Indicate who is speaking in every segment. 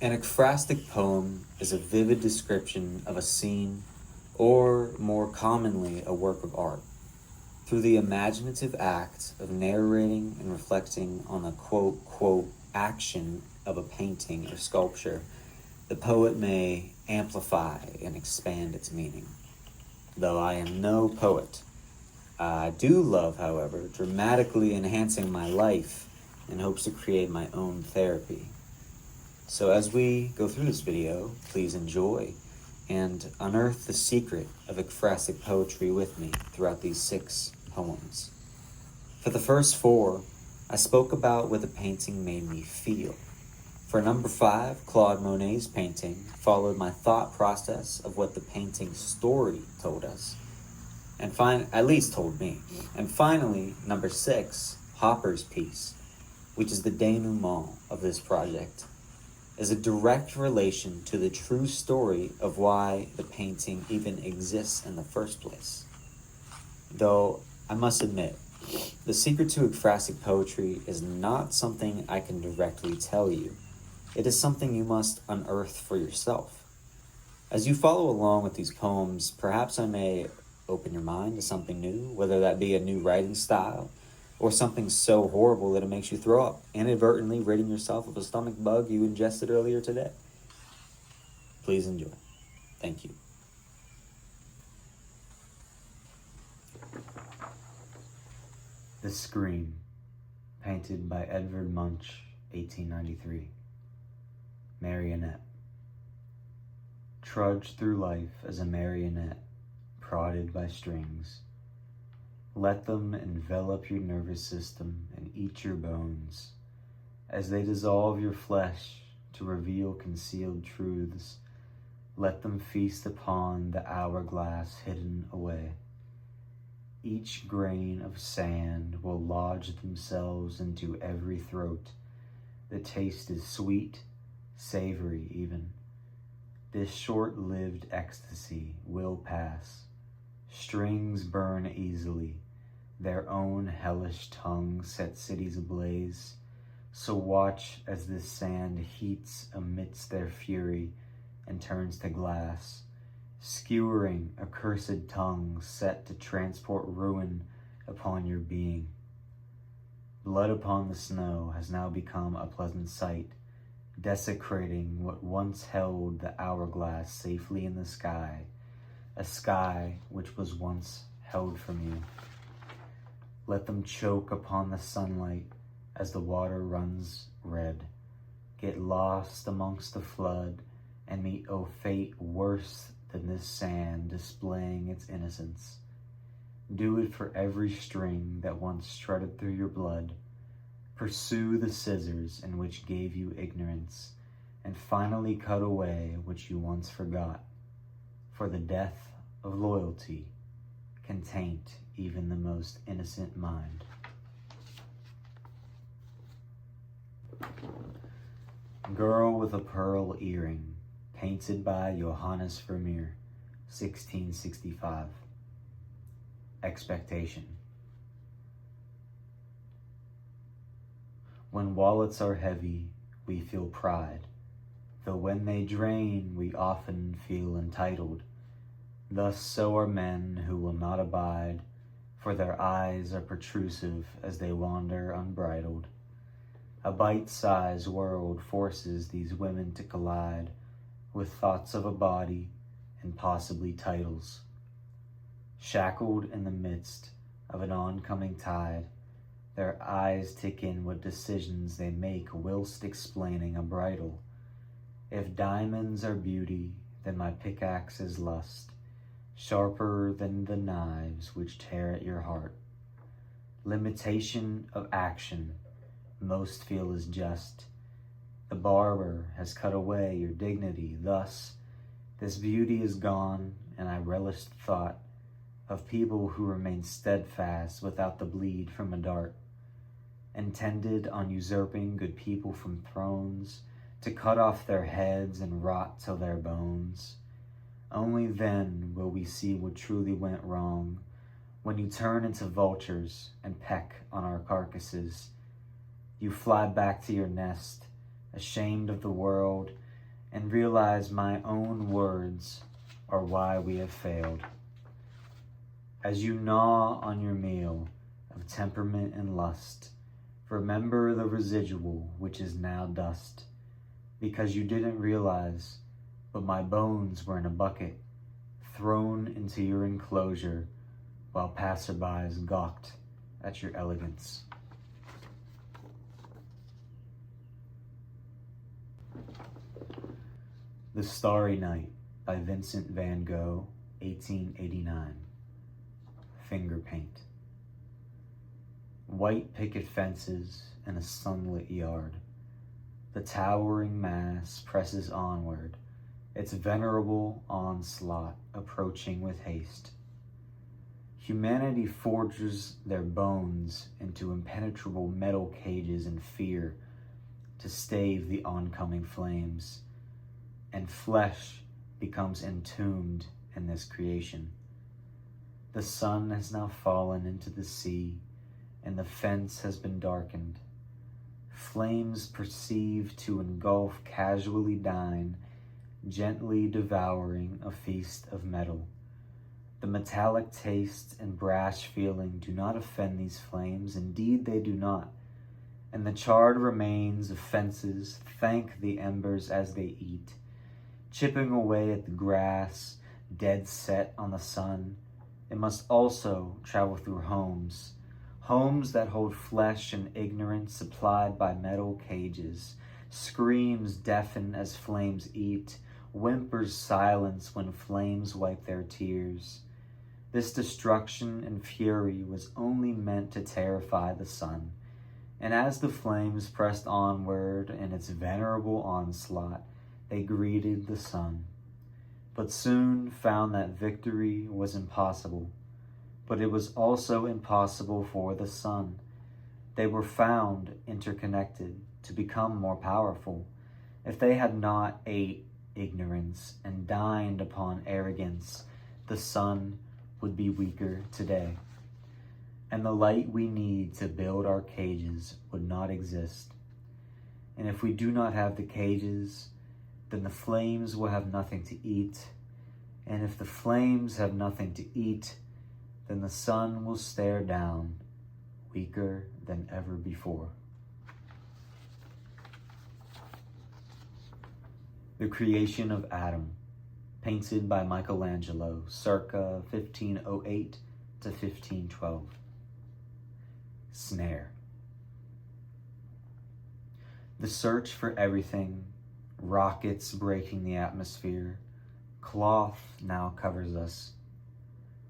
Speaker 1: An ekphrastic poem is a vivid description of a scene, or more commonly, a work of art. Through the imaginative act of narrating and reflecting on the action of a painting or sculpture, the poet may amplify and expand its meaning. Though I am no poet, I do love, however, dramatically enhancing my life in hopes to create my own therapy. So as we go through this video, please enjoy and unearth the secret of ekphrastic poetry with me throughout these 6 poems. For the first 4, I spoke about what the painting made me feel. For number 5, Claude Monet's painting followed my thought process of what the painting's story told us, and at least told me. And finally, number 6, Hopper's piece, which is the denouement of this project, is a direct relation to the true story of why the painting even exists in the first place. Though I must admit, the secret to ekphrastic poetry is not something I can directly tell you. It is something you must unearth for yourself. As you follow along with these poems, perhaps I may open your mind to something new, whether that be a new writing style, or something so horrible that it makes you throw up, inadvertently ridding yourself of a stomach bug you ingested earlier today. Please enjoy. Thank you. The Scream, painted by Edvard Munch, 1893. Marionette. Trudge through life as a marionette, prodded by strings. Let them envelop your nervous system and eat your bones. As they dissolve your flesh to reveal concealed truths, let them feast upon the hourglass hidden away. Each grain of sand will lodge themselves into every throat. The taste is sweet, savory even. This short-lived ecstasy will pass. Strings burn easily. Their own hellish tongues set cities ablaze. So watch as this sand heats amidst their fury and turns to glass, skewering accursed tongues set to transport ruin upon your being. Blood upon the snow has now become a pleasant sight, desecrating what once held the hourglass safely in the sky, a sky which was once held from you. Let them choke upon the sunlight as the water runs red. Get lost amongst the flood and meet, O fate, worse than this sand displaying its innocence. Do it for every string that once strutted through your blood. Pursue the scissors in which gave you ignorance, and finally cut away which you once forgot. For the death of loyalty can taint even the most innocent mind. Girl with a Pearl Earring, painted by Johannes Vermeer, 1665. Expectation. When wallets are heavy, we feel pride, though when they drain, we often feel entitled. Thus so are men who will not abide, for their eyes are protrusive as they wander unbridled. A bite-sized world forces these women to collide with thoughts of a body and possibly titles. Shackled in the midst of an oncoming tide, their eyes take in what decisions they make whilst explaining a bridal. If diamonds are beauty, then my pickaxe is lust, sharper than the knives which tear at your heart. Limitation of action, most feel is just. The barber has cut away your dignity, thus this beauty is gone, and I relish the thought of people who remain steadfast without the bleed from a dart, intended on usurping good people from thrones, to cut off their heads and rot till their bones. Only then will we see what truly went wrong, when you turn into vultures and peck on our carcasses. You fly back to your nest, ashamed of the world, and realize my own words are why we have failed. As you gnaw on your meal of temperament and lust, remember the residual which is now dust, because you didn't realize, but my bones were in a bucket, thrown into your enclosure, while passerbys gawked at your elegance. The Starry Night by Vincent van Gogh, 1889. Finger paint. White picket fences in a sunlit yard. The towering mass presses onward, its venerable onslaught approaching with haste. Humanity forges their bones into impenetrable metal cages in fear to stave the oncoming flames, and flesh becomes entombed in this creation. The sun has now fallen into the sea, and the fence has been darkened. Flames perceive to engulf casually dine, gently devouring a feast of metal. The metallic taste and brash feeling do not offend these flames, indeed they do not. And the charred remains of fences thank the embers as they eat, chipping away at the grass, dead set on the sun. It must also travel through homes that hold flesh and ignorance supplied by metal cages. Screams deafen as flames eat, whimpers silence when flames wipe their tears. This destruction and fury was only meant to terrify the sun, and as the flames pressed onward in its venerable onslaught, they greeted the sun, but soon found that victory was impossible. But it was also impossible for the sun. They were found interconnected to become more powerful. If they had not ate ignorance and dined upon arrogance, the sun would be weaker today, and the light we need to build our cages would not exist. And if we do not have the cages, then the flames will have nothing to eat. And if the flames have nothing to eat, then the sun will stare down, weaker than ever before. The Creation of Adam, painted by Michelangelo, circa 1508 to 1512. Snare. The search for everything, rockets breaking the atmosphere, cloth now covers us.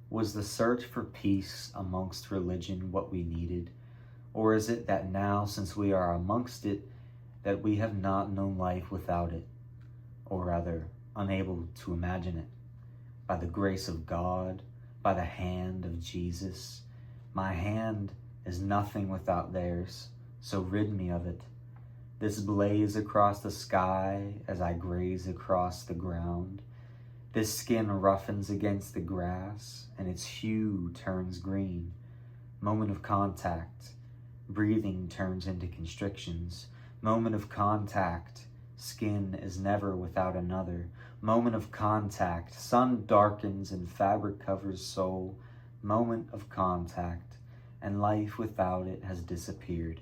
Speaker 1: Was the search for peace amongst religion what we needed? Or is it that now, since we are amongst it, that we have not known life without it? Or rather, unable to imagine it? By the grace of God, by the hand of Jesus. My hand is nothing without theirs, so rid me of it. This blaze across the sky as I graze across the ground. This skin roughens against the grass, and its hue turns green. Moment of contact, breathing turns into constrictions. Moment of contact, skin is never without another. Moment of contact, sun darkens and fabric covers soul. Moment of contact, and life without it has disappeared.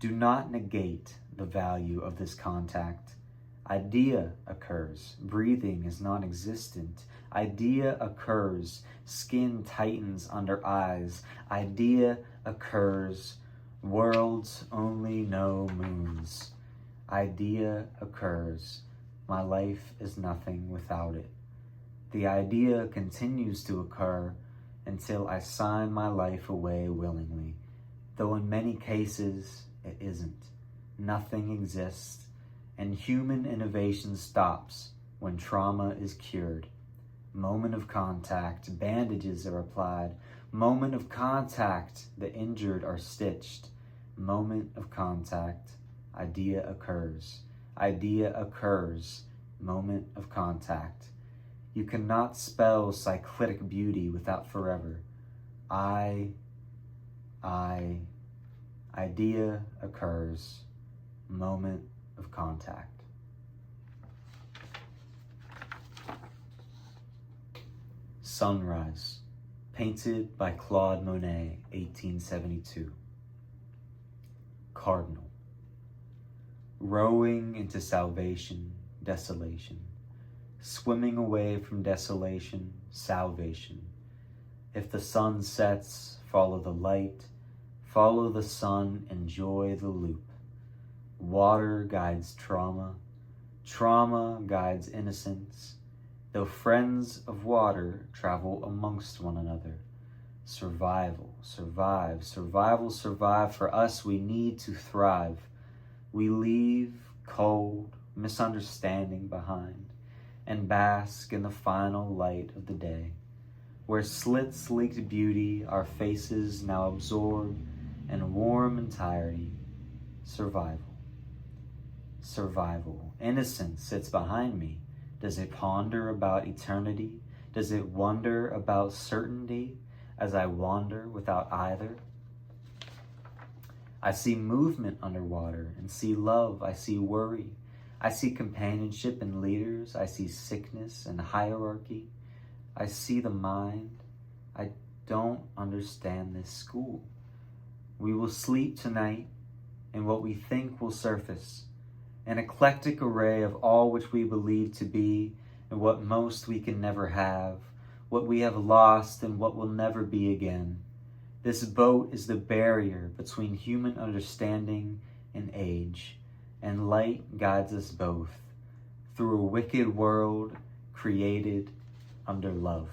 Speaker 1: Do not negate the value of this contact. Idea occurs. Breathing is non-existent. Idea occurs. Skin tightens under eyes. Idea occurs. Worlds only know moons. Idea occurs. My life is nothing without it. The idea continues to occur until I sign my life away willingly, though in many cases it isn't. Nothing exists, and human innovation stops when trauma is cured. Moment of contact, bandages are applied. Moment of contact, the injured are stitched. Moment of contact, idea occurs. Idea occurs. Moment of contact. You cannot spell cyclitic beauty without forever. Idea occurs. Moment of contact. Sunrise, painted by Claude Monet, 1872. Cardinal, rowing into salvation, desolation, swimming away from desolation, salvation. If the sun sets, follow the light, follow the sun, enjoy the loop. Water guides trauma, trauma guides innocence, though friends of water travel amongst one another. Survival, survive, survival, survive. For us, we need to thrive. We leave cold, misunderstanding behind and bask in the final light of the day, where slits leaked beauty our faces now absorb in warm entirety. Survival, survival. Innocence sits behind me. Does it ponder about eternity? Does it wonder about certainty as I wander without either? I see movement underwater and see love. I see worry. I see companionship in leaders. I see sickness and hierarchy. I see the mind. I don't understand this school. We will sleep tonight in what we think will surface, an eclectic array of all which we believe to be and what most we can never have, what we have lost and what will never be again. This boat is the barrier between human understanding and age, and light guides us both through a wicked world created under love.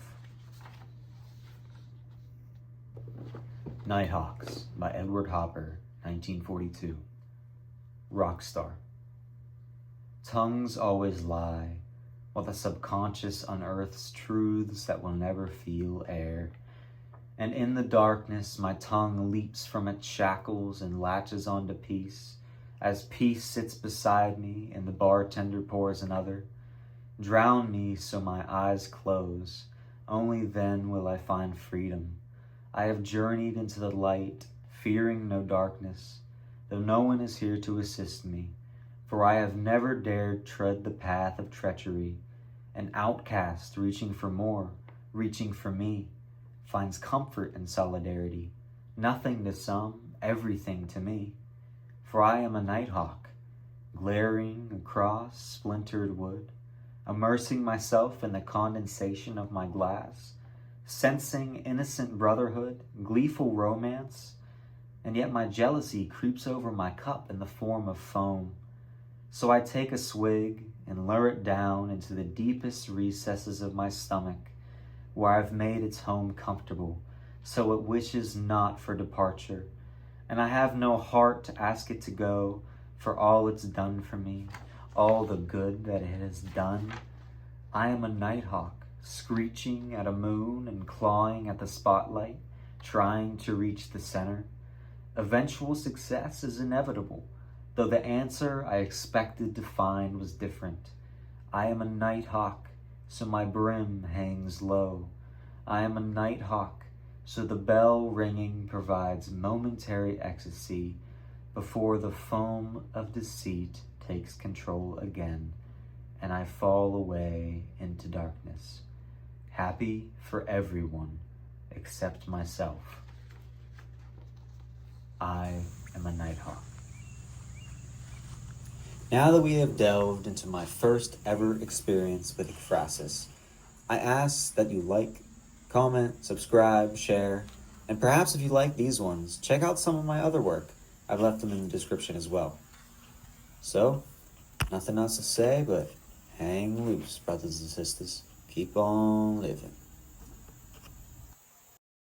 Speaker 1: Nighthawks by Edward Hopper, 1942. Rockstar. Tongues always lie, while the subconscious unearths truths that will never feel air. And in the darkness, my tongue leaps from its shackles and latches onto peace, as peace sits beside me and the bartender pours another. Drown me so my eyes close, only then will I find freedom. I have journeyed into the light, fearing no darkness, though no one is here to assist me, for I have never dared tread the path of treachery. An outcast reaching for more, reaching for me, finds comfort in solidarity, nothing to some, everything to me. For I am a nighthawk, glaring across splintered wood, immersing myself in the condensation of my glass, sensing innocent brotherhood, gleeful romance, and yet my jealousy creeps over my cup in the form of foam. So I take a swig and lure it down into the deepest recesses of my stomach, where I've made its home comfortable, so it wishes not for departure. And I have no heart to ask it to go, for all it's done for me, all the good that it has done. I am a nighthawk, screeching at a moon and clawing at the spotlight, trying to reach the center. Eventual success is inevitable, though the answer I expected to find was different. I am a nighthawk, so my brim hangs low. I am a nighthawk, so the bell ringing provides momentary ecstasy before the foam of deceit takes control again, and I fall away into darkness, happy for everyone except myself. I am a nighthawk. Now that we have delved into my first ever experience with ekphrasis, I ask that you like, comment, subscribe, share, and perhaps if you like these ones, check out some of my other work. I've left them in the description as well. So, nothing else to say but hang loose, brothers and sisters. Keep on living.